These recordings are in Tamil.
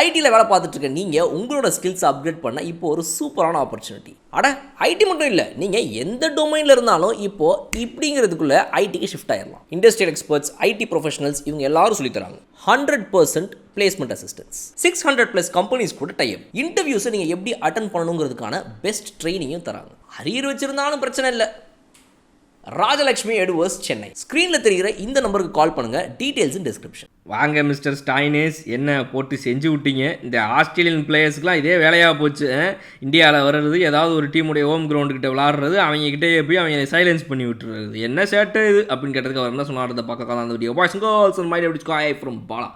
ஐடியில் வேலை பார்த்துட்டு இருக்க நீங்கள் உங்களோட ஸ்கில்ஸ் அப்கிரேட் பண்ண இப்போ ஒரு சூப்பரான ஆப்பர்ச்சுனிட்டி. ஐடி மட்டும் இல்லை, நீங்கள் எந்த டொமைனில் இருந்தாலும் இப்போது இப்படிங்கிறதுக்குள்ளே ஐடிக்கு ஷிஃப்ட் ஆயிடலாம். இண்டஸ்ட்ரியல் எக்ஸ்பர்ட்ஸ், ஐடி ப்ரொஃபஷனல்ஸ் இவங்க எல்லாரும் சொல்லித்தராங்க. 100% பிளேஸ்மெண்ட் அசிஸ்டன்ஸ், 600+ கம்பெனிஸ் கூட டைப். இன்டர்வியூஸை நீங்கள் எப்படி அட்டன் பண்ணணுங்கிறதுக்கான பெஸ்ட் ட்ரைனிங்கும் தராங்க. அரியர் வச்சிருந்தாலும் பிரச்சனை இல்லை. ராஜலட்சுமி எட்வர்ட்ஸ், சென்னை. ஸ்க்ரீனில் தெரிகிற இந்த நம்பருக்கு கால் பண்ணுங்கள். டீட்டெயில்ஸ் இன் டிஸ்கிரிப்ஷன். வாங்க மிஸ்டர் ஸ்டாய்னேஸ், என்ன போட்டு செஞ்சு விட்டீங்க? இந்த ஆஸ்திரேலியன் பிளேயர்ஸ்க்குலாம் இதே வேலையாக போச்சு. இந்தியாவில் வர்றது, ஏதாவது ஒரு டீமுடைய ஹோம் கிரவுண்டுக்கிட்ட விளாட்றது, அவங்ககிட்டே போய் அவங்க சைலன்ஸ் பண்ணி விட்டுறது. என்ன சேட்டை இது அப்படின்னு கேட்டதுக்கு அவர் என்ன சொன்னார்? பக்கம் அந்த video boys and girls and my David Sky from Bala.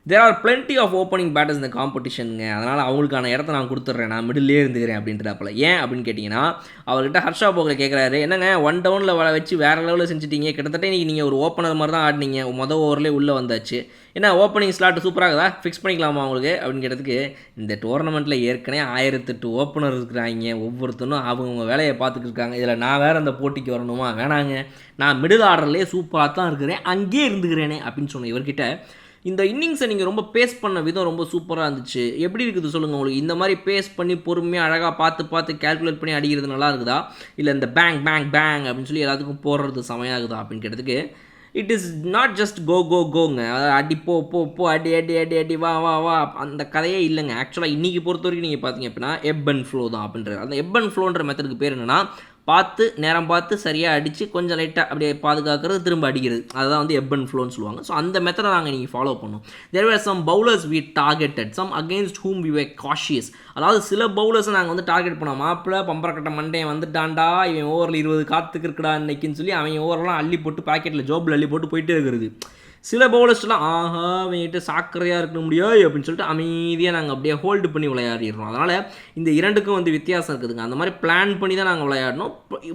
There are plenty of opening batters இந்த காம்படிஷனுங்க. அதனால் அவங்களுக்கான இடத்த நான் கொடுத்துட்றேன், நான் மிடிலே இருந்துக்கிறேன் அப்படின்றப்பல. ஏன் அப்படின்னு கேட்டிங்கன்னா, அவர்கிட்ட ஹர்ஷா போகல கேட்குறாரு, என்னங்க 1 டவுனில் வச்சு வேறு லெவலில் செஞ்சுட்டீங்க, கிட்டத்தட்ட இன்றைக்கி நீங்கள் ஒரு ஓப்பனர் மாதிரி தான் ஆடினீங்க, மொதல் ஓவர்லேயே உள்ளே வந்தாச்சு, என்ன ஓப்பனிங் ஸ்லாட் சூப்பராகுதா, ஃபிக்ஸ் பண்ணிக்கலாமா உங்களுக்கு அப்படின்னு கேட்டதுக்கு, இந்த டோர்னமெண்ட்டில் ஏற்கனவே 1008 ஓப்பனர் இருக்கிறாங்க, ஒவ்வொருத்தரும் அவங்க வேலையை பார்த்துட்டு இருக்காங்க, இதில் நான் வேறு அந்த போட்டிக்கு வரணுமா, வேணாங்க, நான் மிடில் ஆர்டர்லேயே சூப்பராக தான் இருக்கிறேன், அங்கேயே இருந்துக்கிறேனே அப்படின்னு சொன்னேன். இவர்கிட்ட இந்த இன்னிங்ஸை நீங்கள் ரொம்ப பேஸ் பண்ண விதம் ரொம்ப சூப்பராக இருந்துச்சு, எப்படி இருக்குது சொல்லுங்கள் உங்களுக்கு? இந்த மாதிரி பேஸ் பண்ணி பொறுமையாக அழகாக பார்த்து கேல்குலேட் பண்ணி அடிக்கிறது நல்லா இருக்குதா, இல்லை இந்த பேங் அப்படின்னு சொல்லி எல்லாத்துக்கும் போடுறது செமையாகுதா அப்படின்னு கேட்டதுக்கு, இட் இஸ் நாட் ஜஸ்ட் கோங்க, அதாவது அடி போ அடி வா அந்த கதையே இல்லைங்க. ஆக்சுவலாக இன்றைக்கி பொறுத்த வரைக்கும் நீங்கள் பார்த்தீங்க அப்படின்னா எப் அண்ட் ஃப்ளோ தான் அப்படின்றது. அந்த எப் அண்ட் ஃப்ளோன்ற மெத்தடுக்கு பேர் என்னென்னா, நேரம் பார்த்து சரியாக அடித்து கொஞ்சம் லைட்டாக அப்படியே பாதுகாக்கிறது, திரும்ப அடிக்கிறது, அதுதான் வந்து எப் அண்ட் ஃப்ளோன்னு சொல்லுவாங்க. ஸோ அந்த மெத்தடை நாங்கள் நீங்கள் ஃபாலோ பண்ணோம். There were some bowlers we targeted, some against whom we were cautious. அதாவது சில பவுலர்ஸை நாங்கள் வந்து டார்கெட் பண்ணோம். மாப்பிள்ள பம்பரக்கட்ட மண்டே வந்துட்டான்டா, இவன் ஓவரில் 20 காத்துக்கு இருக்குடா இன்னைக்குன்னு சொல்லி அவங்க ஓவரெலாம் அள்ளி போட்டு பாக்கெட்டில் ஜோப்பில் அள்ளி போட்டு போயிட்டே இருக்கிறது. சில பவுலர்ஸ்லாம் அவங்ககிட்ட சாக்கரையாக இருக்க முடியாது அப்படின்னு சொல்லிட்டு அமைதியாக நாங்கள் அப்படியே ஹோல்டு பண்ணி விளையாடிடுறோம். அதனால் இந்த இரண்டுக்கும் வந்து வித்தியாசம் இருக்குதுங்க. அந்த மாதிரி பிளான் பண்ணி தான் நாங்கள் விளையாடணும்.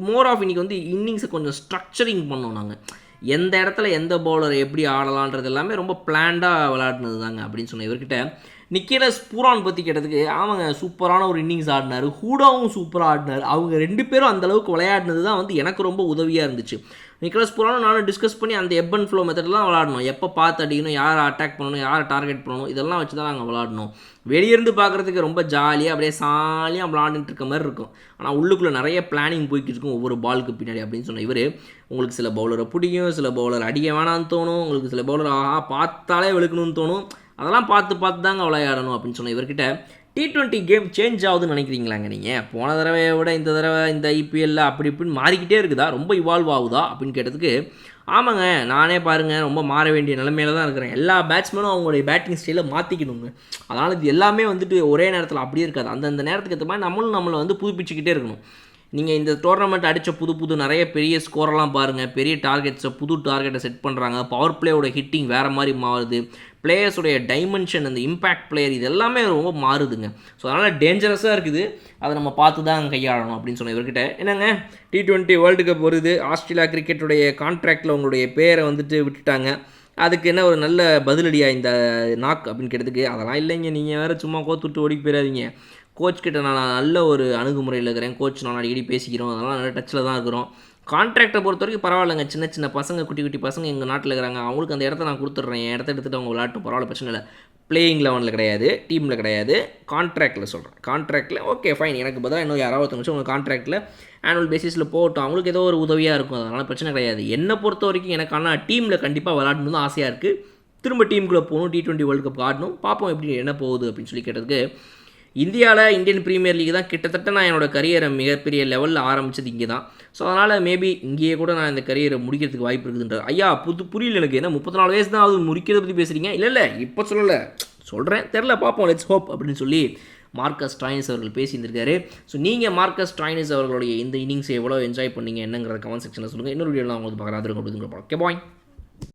மோர் ஆஃப் இன்றைக்கி வந்து இன்னிங்ஸை கொஞ்சம் ஸ்ட்ரக்சரிங் பண்ணோம். நாங்கள் எந்த இடத்துல எந்த பவுலரை எப்படி ஆடலான்றது எல்லாமே ரொம்ப பிளான்டாக விளையாடினது தாங்க அப்படின்னு சொன்னேன். இவர்கிட்ட நிக்கலஸ் பூரான் பற்றி கேட்டதுக்கு, அவங்க சூப்பரான ஒரு இன்னிங்ஸ் ஆடினார், ஹூடாவும் சூப்பராக ஆடினார். அவங்க 2 பேரும் அந்தளவுக்கு விளையாடினது தான் வந்து எனக்கு ரொம்ப உதவியாக இருந்துச்சு. நிக்கலஸ் பூரானும் நானும் டிஸ்கஸ் பண்ணி அந்த எப் அண்ட் ஃப்ளோ மெத்தட்லாம் விளாடணும். எப்போ பார்த்து அடிக்கணும், யாரை அட்டாக் பண்ணணும், யாரை டார்கெட் பண்ணணும், இதெல்லாம் வச்சு தான் நாங்கள் விளாடணும். வெளியிருந்து பார்க்குறதுக்கு ரொம்ப ஜாலியாக அப்படியே சாலியாக விளாண்டுட்டு இருக்க மாதிரி இருக்கும். ஆனால் உள்ளுக்குள்ளே நிறைய பிளானிங் போய்கிட்டு இருக்கும் ஒவ்வொரு பாலுக்கு பின்னாடி அப்படின்னு சொன்ன இவர், உங்களுக்கு சில பவுலரை பிடிக்கும், சில பவுலர் அடிக்க வேணான்னு தோணும், உங்களுக்கு சில பவுலர் பார்த்தாலே வெளுக்கணும்னு தோணும், அதெல்லாம் பார்த்து தாங்க விளையாடணும் அப்படின்னு சொன்ன இவர்கிட்ட, T20 கேம் சேஞ்ச் ஆகுதுன்னு நினைக்கிறீங்களாங்க நீங்கள்? போன தடவையை விட இந்த தடவை இந்த ஐபிஎல்லில் அப்படி இப்படின்னு மாறிக்கிட்டே இருக்குதா, ரொம்ப இவால்வ் ஆகுதா அப்படின்னு கேட்டதுக்கு, ஆமாங்க, நானே பாருங்கள் ரொம்ப மாற வேண்டிய நிலைமையில தான் இருக்கிறேன். எல்லா பேட்ஸ்மேனும் அவங்களுடைய பேட்டிங் ஸ்டைலை மாற்றிக்கணுங்க. அதனால் இது எல்லாமே வந்துட்டு ஒரே நேரத்தில் அப்படியே இருக்காது. அந்தந்த நேரத்துக்கு ஏற்ற மாதிரி நம்மளை வந்து புதுப்பிச்சுக்கிட்டே இருக்கணும். நீங்கள் இந்த டோர்னமெண்ட் அடித்த புது நிறைய பெரிய ஸ்கோரெல்லாம் பாருங்கள், பெரிய டார்கெட்ஸை புது டார்கெட்டை செட் பண்ணுறாங்க, பவர் பிளேயோட ஹிட்டிங் வேறு மாதிரி மாறுது, பிளேயர்ஸுடைய டைமென்ஷன், அந்த இம்பேக்ட் பிளேயர், இது எல்லாமே ரொம்ப மாறுதுங்க. ஸோ அதனால் டேஞ்சரஸாக இருக்குது, அதை நம்ம பார்த்து தான் கையாளணும் அப்படின்னு சொன்ன இவர்கிட்ட, என்னங்க T20 வேர்ல்டு கப் வருது, ஆஸ்திரேலியா கிரிக்கெட்டுடைய கான்ட்ராக்டில் உங்களுடைய பேரை வந்துட்டு விட்டுட்டாங்க, அதுக்கு என்ன ஒரு நல்ல பதிலடியா இந்த நாக் அப்படின்னு கேட்டதுக்கு, அதெல்லாம் இல்லைங்க, நீங்கள் வேறு சும்மா கோத்துட்டு ஓடி போயிடாதீங்க, கோச் கிட்ட நான் நல்ல ஒரு அணுகுமுறையில் இருக்கிறேன், கோச் நான் அடிக்கடி பேசிக்கிறோம், அதெல்லாம் நல்ல டச்சில் தான் இருக்கிறோம். கான்ட்ராக்டை பொறுத்த வரைக்கும் பரவாயில்லைங்க, சின்ன பசங்க குட்டி பசங்க எங்கள் நாட்டில் இருக்கிறாங்க, அவங்களுக்கு அந்த இடத்த நான் கொடுத்துட்றேன், என் இடத்த எடுத்துகிட்டு அவங்க விளையாட்டும், பரவாயில்ல, பிரச்சனை இல்லை. பிளேயிங் 11 கிடையாது, டீமில் கிடையாது, கான்ட்ராக்டில் சொல்கிறேன். கான்ட்ராக்டில் ஓகே ஃபைன், எனக்கு பதிலாக இன்னும் யாராவது ஒருத்தவங்க உங்கள் கான்ட்ராக்டில் ஆனுவல் பேசிஸில் போகட்டும், அவங்களுக்கு ஏதோ ஒரு உதவியாக இருக்கும், அதனால் பிரச்சனை கிடையாது. என்னை பொறுத்த வரைக்கும் எனக்கான டீமில் கண்டிப்பாக விளையாடணும் தான் ஆசையாக இருக்குது. திரும்ப டீமுக்குள்ளே போகணும், T20 வேர்ல்டு கப் ஆடணும், பார்ப்போம் எப்படி என்ன போகுது அப்படின்னு சொல்லி கேட்டதுக்கு, இந்தியாவில் இந்தியன் ப்ரீமியர் லீக் தான் கிட்டத்தட்ட நான் என்னோடய கரியரை மிகப்பெரிய லெவலில் ஆரம்பித்தது இங்கே தான். ஸோ அதனால் மேபி இங்கேயே கூட நான் இந்த கரியரை முடிக்கிறதுக்கு வாய்ப்பு இருக்குதுன்றார். ஐயா புரியல எனக்கு, என்ன 34 வயசு தான் அது முடிக்கிறத பற்றி பேசுகிறீங்க? இல்லை இப்போ சொல்கிறேன், தெரில, பார்ப்போம், லெட்ஸ் ஹோப் அப்படின்னு சொல்லி மார்க்கஸ் ஸ்டாய்னிஸ் அவர்கள் பேசியிருந்திருக்காரு. ஸோ நீங்கள் மார்க்கஸ் ஸ்டாய்னிஸ் அவர்களுடைய இந்த இன்னிங்ஸை எவ்வளோ என்ஜாய் பண்ணீங்க என்னங்கிற கமெண்ட் செக்ஷனில் சொல்லுங்கள். இன்னொரு வீடியோலாம் உங்களுக்கு பார்க்குறாரு. Okay bye.